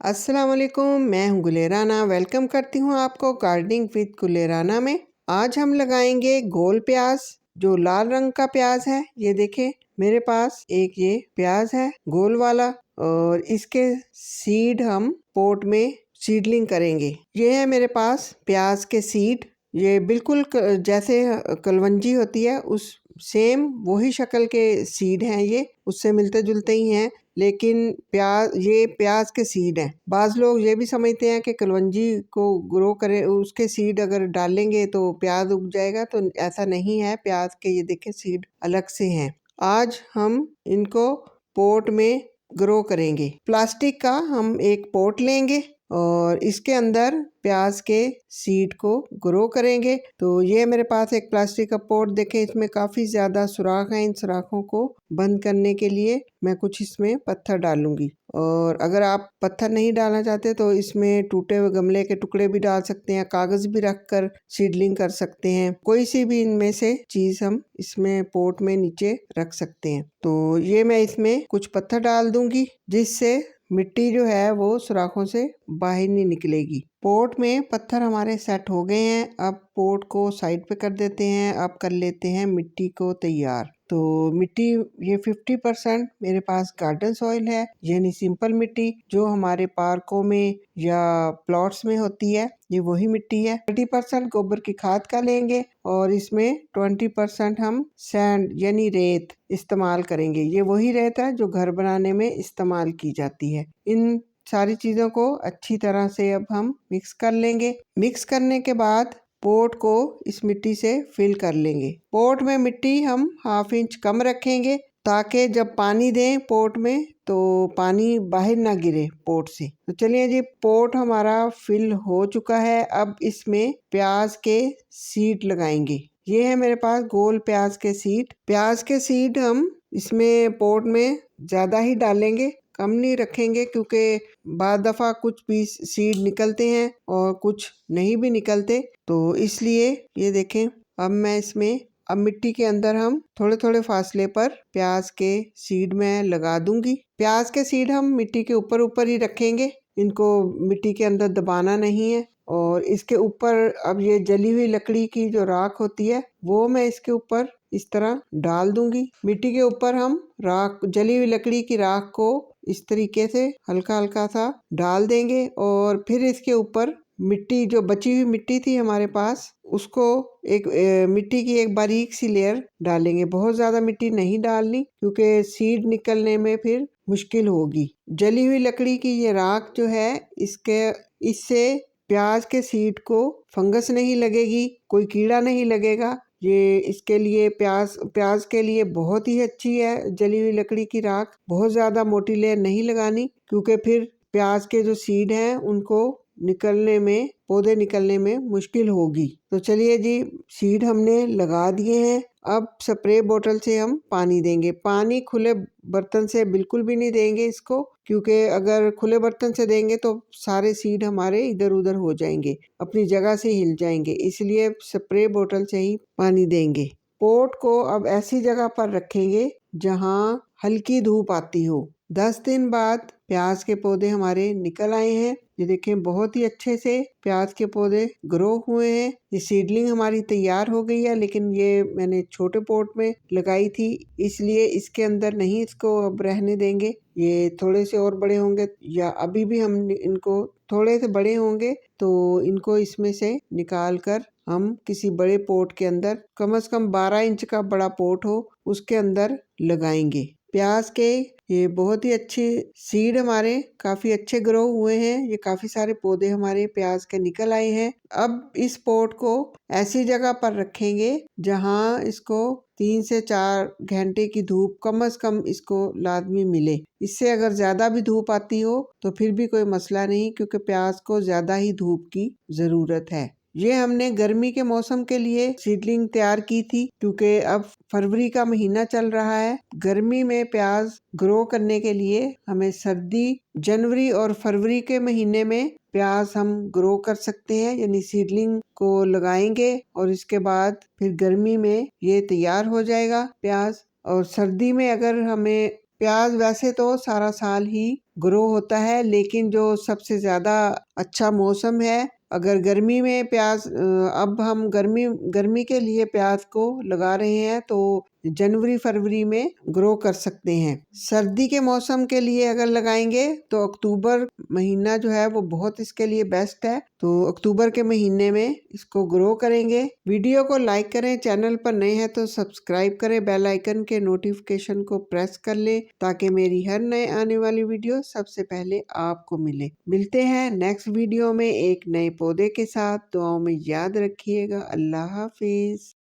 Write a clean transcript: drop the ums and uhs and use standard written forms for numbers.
अस्सलाम वालेकुम, मैं हूँ गुलेराना। वेलकम करती हूँ आपको गार्डनिंग विद गुलेराना में। आज हम लगाएंगे गोल प्याज, जो लाल रंग का प्याज है। ये देखें, मेरे पास एक ये प्याज है गोल वाला, और इसके सीड हम पोट में सीडलिंग करेंगे। ये है मेरे पास प्याज के सीड। ये बिल्कुल जैसे कलवंजी होती है उस सेम वही शक्ल के सीड हैं। ये उससे मिलते जुलते ही हैं, लेकिन ये प्याज के सीड हैं। बाज लोग ये भी समझते हैं कि कलवंजी को ग्रो करें, उसके सीड अगर डालेंगे तो प्याज उग जाएगा, तो ऐसा नहीं है। प्याज के ये देखें सीड अलग से हैं। आज हम इनको पोट में ग्रो करेंगे। प्लास्टिक का हम एक पोट लेंगे और इसके अंदर प्याज के सीड को ग्रो करेंगे। तो ये मेरे पास एक प्लास्टिक का पोट, देखें इसमें काफी ज्यादा सुराख हैं। इन सुराखों को बंद करने के लिए मैं कुछ इसमें पत्थर डालूंगी, और अगर आप पत्थर नहीं डालना चाहते तो इसमें टूटे हुए गमले के टुकड़े भी डाल सकते हैं, कागज भी रखकर सीडलिंग कर सकते हैं। कोई सी भी इनमें से चीज हम इसमें पोट में नीचे रख सकते हैं। तो ये मैं इसमें कुछ पत्थर डाल दूंगी, जिससे मिट्टी जो है वो सुराखों से बाहर नहीं निकलेगी। पोट में पत्थर हमारे सेट हो गए हैं। अब पोट को साइड पे कर देते हैं। अब कर लेते हैं मिट्टी को तैयार। तो मिट्टी ये 50% मेरे पास गार्डन सॉइल है, यानी सिंपल मिट्टी जो हमारे पार्कों में या प्लॉट्स में होती है, ये वही मिट्टी है। 30% गोबर की खाद का लेंगे और इसमें 20% हम सैंड यानी रेत इस्तेमाल करेंगे। ये वही रेत है जो घर बनाने में इस्तेमाल की जाती है। इन सारी चीजों को अच्छी तरह से अब हम मिक्स कर लेंगे। मिक्स करने के बाद पोट को इस मिट्टी से फिल कर लेंगे। पोट में मिट्टी हम 1/2 इंच कम रखेंगे, ताकि जब पानी दें पोट में तो पानी बाहर ना गिरे पोट से। तो चलिए जी, पोट हमारा फिल हो चुका है। अब इसमें प्याज के सीड लगाएंगे। ये है मेरे पास गोल प्याज के सीड। प्याज के सीड हम इसमें पोट में ज्यादा ही डालेंगे, कम नहीं रखेंगे, क्योंकि बाद दफा कुछ पीस सीड निकलते हैं और कुछ नहीं भी निकलते। तो इसलिए ये देखें, अब मैं इसमें अब मिट्टी के अंदर हम थोड़े थोड़े फासले पर प्याज के सीड में लगा दूंगी। प्याज के सीड हम मिट्टी के ऊपर ऊपर ही रखेंगे, इनको मिट्टी के अंदर दबाना नहीं है। और इसके ऊपर अब ये जली हुई लकड़ी की जो राख होती है वो मैं इसके ऊपर इस तरह डाल दूंगी। मिट्टी के ऊपर हम राख, जली हुई लकड़ी की राख को इस तरीके से हल्का हल्का सा डाल देंगे, और फिर इसके ऊपर मिट्टी, जो बची हुई मिट्टी थी हमारे पास, उसको एक मिट्टी की एक बारीक सी लेयर डालेंगे। बहुत ज्यादा मिट्टी नहीं डालनी, क्योंकि सीड निकलने में फिर मुश्किल होगी। जली हुई लकड़ी की ये राख जो है, इससे प्याज के सीड को फंगस नहीं लगेगी, कोई कीड़ा नहीं लगेगा। ये इसके लिए प्याज के लिए बहुत ही अच्छी है। जली हुई लकड़ी की राख बहुत ज्यादा मोटी लेयर नहीं लगानी, क्योंकि फिर प्याज के जो सीड हैं उनको पौधे निकलने में मुश्किल होगी। तो चलिए जी, सीड हमने लगा दिए हैं। अब स्प्रे बोतल से हम पानी देंगे। पानी खुले बर्तन से बिल्कुल भी नहीं देंगे इसको, क्योंकि अगर खुले बर्तन से देंगे तो सारे सीड हमारे इधर उधर हो जाएंगे, अपनी जगह से हिल जाएंगे। इसलिए स्प्रे बोतल से ही पानी देंगे। पोट को अब ऐसी जगह पर रखेंगे जहाँ हल्की धूप आती हो। 10 दिन बाद प्याज के पौधे हमारे निकल आए हैं। ये देखें, बहुत ही अच्छे से प्याज के पौधे ग्रो हुए हैं। ये सीडलिंग हमारी तैयार हो गई है, लेकिन ये मैंने छोटे पोट में लगाई थी, इसलिए इसके अंदर नहीं इसको अब रहने देंगे। ये थोड़े से और बड़े होंगे, या अभी भी हम इनको थोड़े से बड़े होंगे तो इनको इसमें से निकाल कर हम किसी बड़े पोट के अंदर, कम से कम 12 इंच का बड़ा पोट हो, उसके अंदर लगाएंगे। प्याज के ये बहुत ही अच्छे सीड हमारे काफी अच्छे ग्रो हुए हैं। ये काफी सारे पौधे हमारे प्याज के निकल आए हैं। अब इस पोट को ऐसी जगह पर रखेंगे जहां इसको 3 से 4 घंटे की धूप कम से कम इसको लाजमी मिले। इससे अगर ज्यादा भी धूप आती हो तो फिर भी कोई मसला नहीं, क्योंकि प्याज को ज्यादा ही धूप की जरूरत है। ये हमने गर्मी के मौसम के लिए सीडलिंग तैयार की थी, क्योंकि अब फरवरी का महीना चल रहा है। गर्मी में प्याज ग्रो करने के लिए हमें जनवरी और फरवरी के महीने में प्याज हम ग्रो कर सकते हैं, यानी सीडलिंग को लगाएंगे और इसके बाद फिर गर्मी में ये तैयार हो जाएगा प्याज। और सर्दी में अगर हमें प्याज, वैसे तो सारा साल ही ग्रो होता है। लेकिन जो सबसे ज़्यादा अच्छा मौसम है, अगर गर्मी में प्याज अब हम गर्मी के लिए प्याज को लगा रहे हैं तो जनवरी फरवरी में ग्रो कर सकते हैं। सर्दी के मौसम के लिए अगर लगाएंगे तो अक्टूबर महीना जो है वो बहुत इसके लिए बेस्ट है। तो अक्टूबर के महीने में इसको ग्रो करेंगे। वीडियो को लाइक करें, चैनल पर नए हैं तो सब्सक्राइब करें, बेल आइकन के नोटिफिकेशन को प्रेस कर लें ताकि मेरी हर नए आने वाली वीडियो सबसे पहले आपको मिले। मिलते हैं नेक्स्ट वीडियो में एक नए पौधे के साथ। दुआओं में याद रखिएगा। अल्लाह हाफिज।